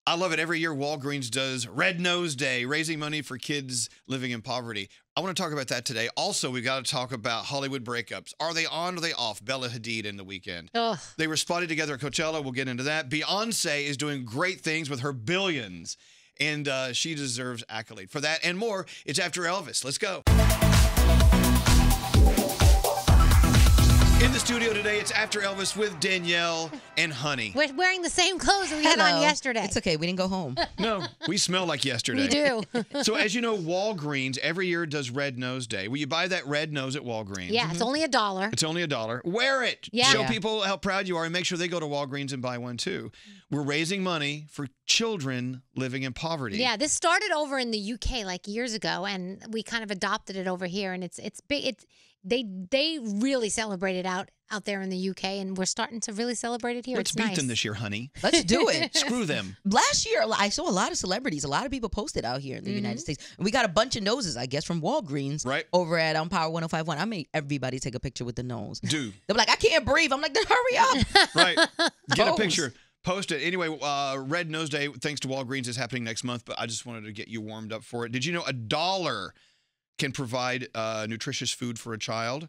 I love it. Every year, Walgreens does Red Nose Day, raising money for kids living in poverty. I want to talk about that today. Also, we've got to talk about Hollywood breakups. Are they on or are they off? Bella Hadid and The Weeknd. Ugh. They were spotted together at Coachella. We'll get into that. Beyonce is doing great things with her billions, and she deserves accolade for that and more. It's After Elvis. Let's go. In the studio today, it's After Elvis with Danielle and Honey. We're wearing the same clothes that we had on yesterday. It's okay. We didn't go home. No, we smell like yesterday. We do. So as you know, Walgreens every year does Red Nose Day. Will you buy that red nose at Walgreens? Yeah, it's only $1. It's only $1. Wear it. Yeah. Show people how proud you are and make sure they go to Walgreens and buy one too. We're raising money for children living in poverty. Yeah, this started over in the UK like years ago, and we kind of adopted it over here, and it's big. They really celebrate it out there in the UK, and we're starting to really celebrate it here. Let's it's beat nice. them this year, honey. Let's do it. Screw them. Last year, I saw a lot of celebrities. A lot of people posted out here in the United States. And we got a bunch of noses, I guess, from Walgreens over at Power 105.1. I made everybody take a picture with the nose. Dude. They're like, I can't breathe. I'm like, then hurry up. Right. Get a picture. Post it. Anyway, Red Nose Day, thanks to Walgreens, is happening next month, but I just wanted to get you warmed up for it. Did you know $1 can provide nutritious food for a child?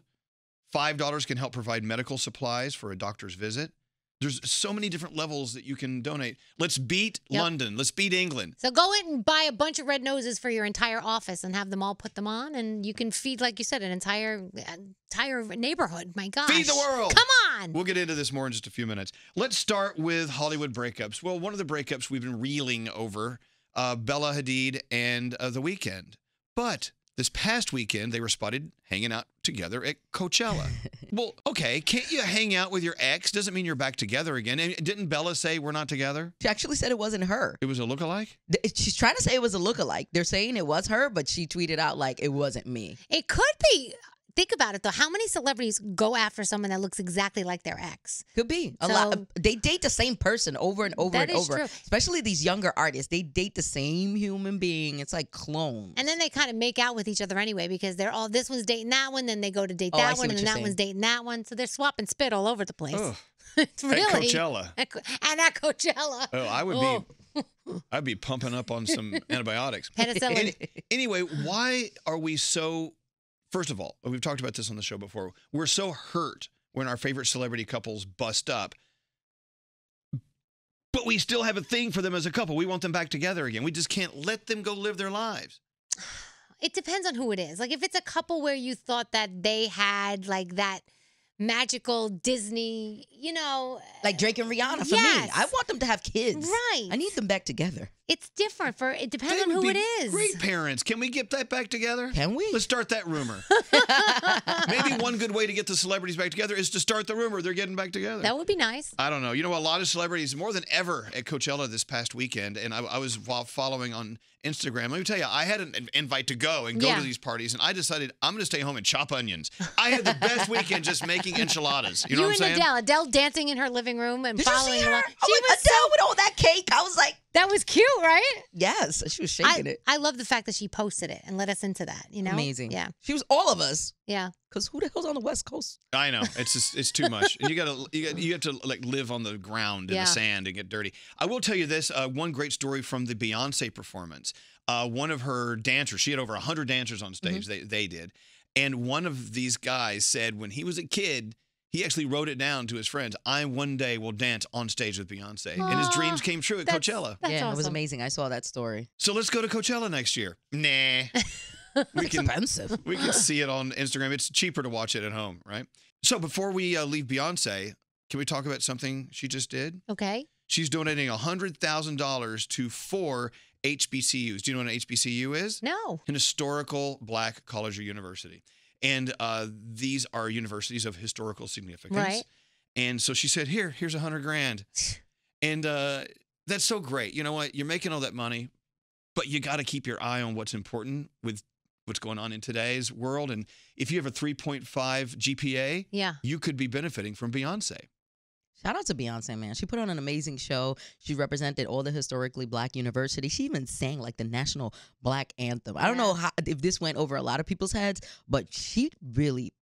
$5 can help provide medical supplies for a doctor's visit. There's so many different levels that you can donate. Let's beat London. Let's beat England. So go in and buy a bunch of red noses for your entire office and have them all put them on, and you can feed, like you said, an entire neighborhood. My gosh. Feed the world. Come on. We'll get into this more in just a few minutes. Let's start with Hollywood breakups. Well, one of the breakups we've been reeling over, Bella Hadid and The Weeknd. But this past weekend, they were spotted hanging out together at Coachella. Well, okay, can't you hang out with your ex? Doesn't mean you're back together again. And didn't Bella say we're not together? She actually said it wasn't her. It was a lookalike? She's trying to say it was a lookalike. They're saying it was her, but she tweeted out like it wasn't me. It could be. Think about it, though. How many celebrities go after someone that looks exactly like their ex? Could be. A lot. They date the same person over and over and over. True. Especially these younger artists. They date the same human being. It's like clones. And then they kind of make out with each other anyway because they're all, this one's dating that one, then they go to date that one, and then that one's dating that one. So they're swapping spit all over the place. It's really. At Coachella. And at Coachella. Oh, I would be. I'd be pumping up on some antibiotics. Penicillin. Anyway, why are we so... First of all, we've talked about this on the show before. We're so hurt when our favorite celebrity couples bust up, but we still have a thing for them as a couple. We want them back together again. We just can't let them go live their lives. It depends on who it is. Like if it's a couple where you thought that they had like that magical Disney, like Drake and Rihanna for me. I want them to have kids. Right. I need them back together. It's different it depends on who it is. Great parents. Can we get that back together? Can we? Let's start that rumor. Maybe one good way to get the celebrities back together is to start the rumor they're getting back together. That would be nice. I don't know. You know, a lot of celebrities, more than ever at Coachella this past weekend, and I was following on Instagram. Let me tell you, I had an invite to go to these parties, and I decided I'm going to stay home and chop onions. I had the best weekend just making enchiladas. You know what I'm saying? Adele dancing in her living room and following her. along. She was Adele with all that cake. I was like, that was cute, right? Yes, she was shaking it. I love the fact that she posted it and let us into that. Amazing. Yeah, she was all of us. Yeah, because who the hell's on the West Coast? I know it's too much. And you have to like live on the ground in the sand and get dirty. I will tell you this: one great story from the Beyonce performance. One of her dancers, she had over 100 dancers on stage. They did, and one of these guys said when he was a kid, he actually wrote it down to his friends. I one day will dance on stage with Beyonce. And his dreams came true at Coachella. That's awesome. It was amazing. I saw that story. So let's go to Coachella next year. Nah. Expensive. We can see it on Instagram. It's cheaper to watch it at home, right? So before we leave Beyonce, can we talk about something she just did? Okay. She's donating $100,000 to 4 HBCUs. Do you know what an HBCU is? No. An historical black college or university. And these are universities of historical significance. Right. And so she said, here's $100,000. And that's so great. You know what? You're making all that money, but you got to keep your eye on what's important with what's going on in today's world. And if you have a 3.5 GPA, you could be benefiting from Beyonce. Shout out to Beyonce, man. She put on an amazing show. She represented all the historically black universities. She even sang like the national black anthem. I don't know if this went over a lot of people's heads, but she really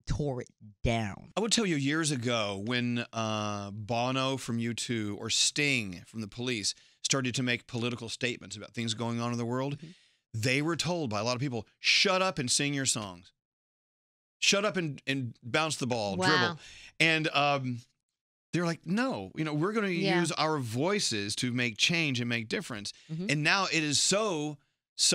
tore it down. I would tell you years ago when Bono from U2 or Sting from the Police started to make political statements about things going on in the world, Mhm. they were told by a lot of people, shut up and sing your songs. Shut up and bounce the ball, Wow. dribble. And they're like, no, we're going to Yeah. use our voices to make change and make difference. Mhm. And now it is so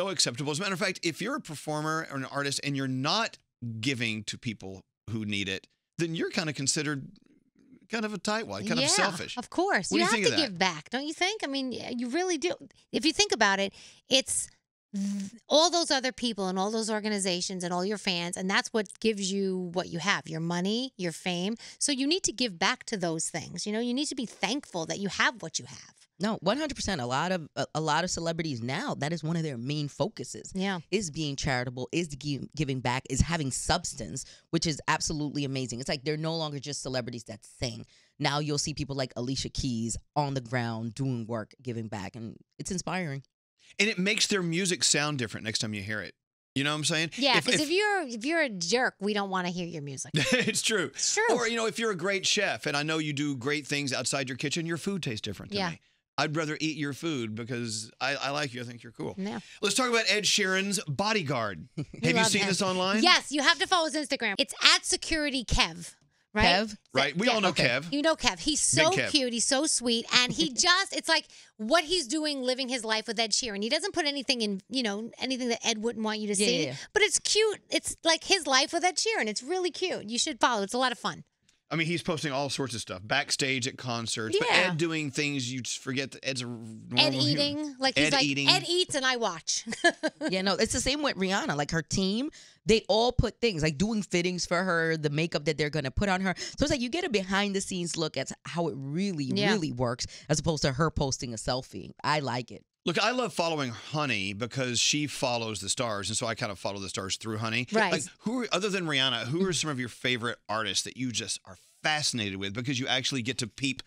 acceptable. As a matter of fact, if you're a performer or an artist and you're not giving to people who need it, then you're kind of considered kind of a tightwad, kind of selfish. Of course. What do You you have think to of that? give back, don't you think? I mean, you really do. If you think about it, it's all those other people and all those organizations and all your fans, and that's what gives you what you have, your money, your fame. So you need to give back to those things. You need to be thankful that you have what you have. No, 100%. A lot of celebrities now, that is one of their main focuses. Yeah. Is being charitable, is giving back, is having substance, which is absolutely amazing. It's like they're no longer just celebrities that sing. Now you'll see people like Alicia Keys on the ground doing work, giving back, and it's inspiring. And it makes their music sound different next time you hear it. You know what I'm saying? Yeah, because if you're a jerk, we don't want to hear your music. It's true. It's true. Or, if you're a great chef, and I know you do great things outside your kitchen, your food tastes different to Yeah. me. I'd rather eat your food because I like you. I think you're cool. Yeah. Let's talk about Ed Sheeran's Bodyguard. Have you love seen him. this online? Yes, you have to follow his Instagram. It's @SecurityKev, right? Kev? Right. We all know Kev. You know Kev. He's so Big Kev. cute. He's so sweet. And it's like what he's doing, living his life with Ed Sheeran. He doesn't put anything in, anything that Ed wouldn't want you to see. Yeah. But it's cute. It's like his life with Ed Sheeran. It's really cute. You should follow. It's a lot of fun. I mean, he's posting all sorts of stuff backstage at concerts. But Yeah. Ed doing things you just forget that Ed's a normal Ed human. eating. Like he's Ed like, eating. Ed eats and I watch. Yeah, no, it's the same with Rihanna. Like her team, they all put things like doing fittings for her, the makeup that they're gonna put on her. So it's like you get a behind the scenes look at how it really works, as opposed to her posting a selfie. I like it. Look, I love following Honey because she follows the stars, and so I kind of follow the stars through Honey. Right. Like, other than Rihanna, who are some of your favorite artists that you just are fascinated with because you actually get to peek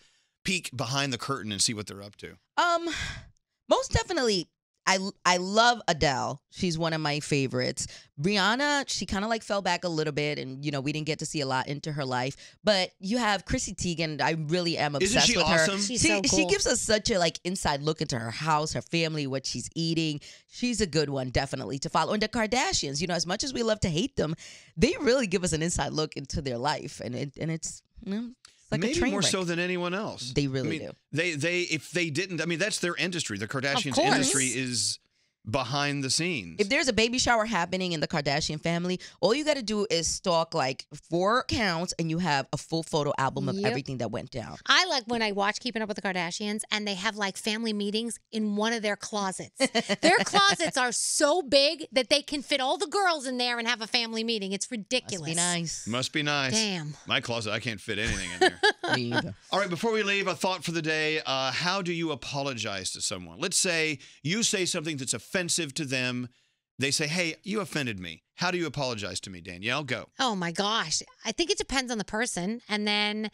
behind the curtain and see what they're up to? Most definitely, I love Adele. She's one of my favorites. Rihanna, she kind of like fell back a little bit, and we didn't get to see a lot into her life. But you have Chrissy Teigen. I really am obsessed Isn't she with awesome? her. She's She so cool. she gives us such a inside look into her house, her family, what she's eating. She's a good one definitely to follow. And the Kardashians, as much as we love to hate them, they really give us an inside look into their life, and it's it's like a Maybe train more wreck. so than anyone else. They really do. do. They if they didn't, that's their industry. The Kardashians course. industry is behind the scenes. If there's a baby shower happening in the Kardashian family, all you got to do is stalk 4 accounts and you have a full photo album of Yep. everything that went down. I like when I watch Keeping Up with the Kardashians and they have family meetings in one of their closets. Their closets are so big that they can fit all the girls in there and have a family meeting. It's ridiculous. Must be nice. Must be nice. Damn. My closet, I can't fit anything in there. Me either. All right, before we leave, a thought for the day. How do you apologize to someone? Let's say you say something that's offensive to them. They say, hey, you offended me. How do you apologize to me, Danielle? Go. Oh my gosh. I think it depends on the person. And then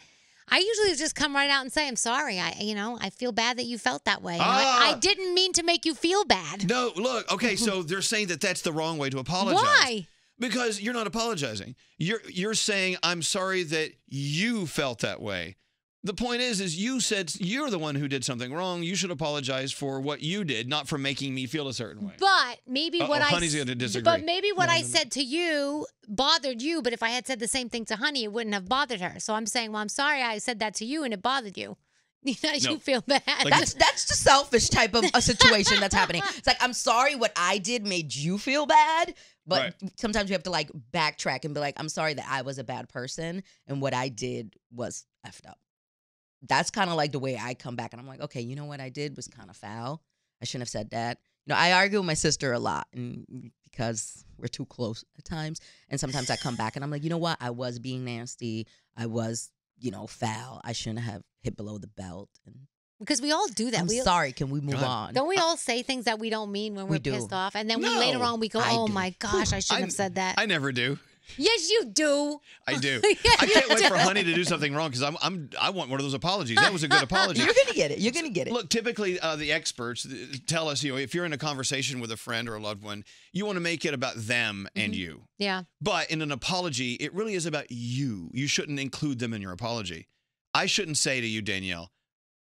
I usually just come right out and say, I'm sorry. I feel bad that you felt that way. I didn't mean to make you feel bad. No, look, okay, so they're saying that that's the wrong way to apologize. Why? Because you're not apologizing. You're saying, I'm sorry that you felt that way. The point is you said you're the one who did something wrong. You should apologize for what you did, not for making me feel a certain way. But maybe what Honey's going to disagree. But maybe what I said to you bothered you. But if I had said the same thing to Honey, it wouldn't have bothered her. So I'm saying, well, I'm sorry I said that to you and it bothered you. You feel bad. That's the selfish type of a situation that's happening. It's like, I'm sorry what I did made you feel bad. But sometimes you have to backtrack and be like, I'm sorry that I was a bad person and what I did was effed up. That's kind of the way I come back and I'm like, okay, you know what I did was kind of foul. I shouldn't have said that. I argue with my sister a lot and because we're too close at times. And sometimes I come back and I'm like, you know what? I was being nasty. I was, foul. I shouldn't have hit below the belt. And because we all do that. I'm sorry. Can we move on? Don't we all say things that we don't mean when we're pissed off? And then later on we go, oh my gosh, I shouldn't have said that. I never do. Yes, you do. I do. I can't wait for Honey to do something wrong because I want one of those apologies. That was a good apology. You're gonna get it. You're gonna get it. Look, typically the experts tell us, if you're in a conversation with a friend or a loved one, you want to make it about them and you. Yeah. But in an apology, it really is about you. You shouldn't include them in your apology. I shouldn't say to you, Danielle,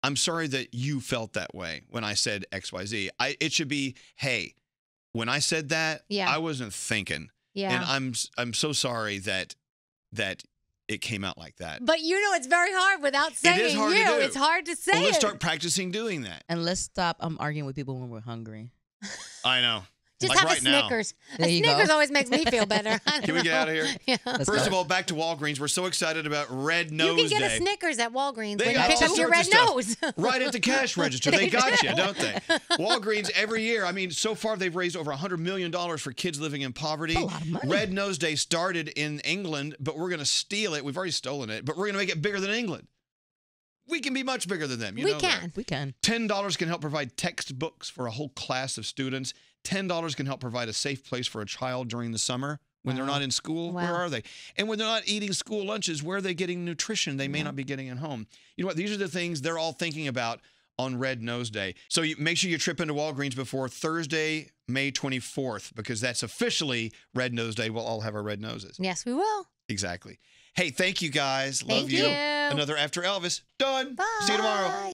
I'm sorry that you felt that way when I said XYZ. It should be, hey, when I said that, I wasn't thinking. Yeah. And I'm so sorry that it came out like that. But it's very hard without saying it is hard to do. It's hard to say. Well, let's start practicing doing that. And let's stop arguing with people when we're hungry. I know. Just like have right a Snickers. There A you Snickers go. always makes me feel better. Can we get out of here? Yeah. First of all, back to Walgreens. We're so excited about Red Nose Day. You can get a Snickers at Walgreens They when you got pick all up your sorts red of nose. stuff right at the cash register. They got you, don't they? Walgreens every year. I mean, so far they've raised over $100 million for kids living in poverty. That's a lot of money. Red Nose Day started in England, but we're going to steal it. We've already stolen it, but we're going to make it bigger than England. We can be much bigger than them. We can. We can. $10 can help provide textbooks for a whole class of students. $10 can help provide a safe place for a child during the summer when they're not in school. Wow. Where are they? And when they're not eating school lunches, where are they getting nutrition they may not be getting at home? You know what? These are the things they're all thinking about on Red Nose Day. So make sure you trip into Walgreens before Thursday, May 24th, because that's officially Red Nose Day. We'll all have our red noses. Yes, we will. Exactly. Hey, thank you guys. Love Thank you. you. Another After Elvis. Done. Bye. See you tomorrow.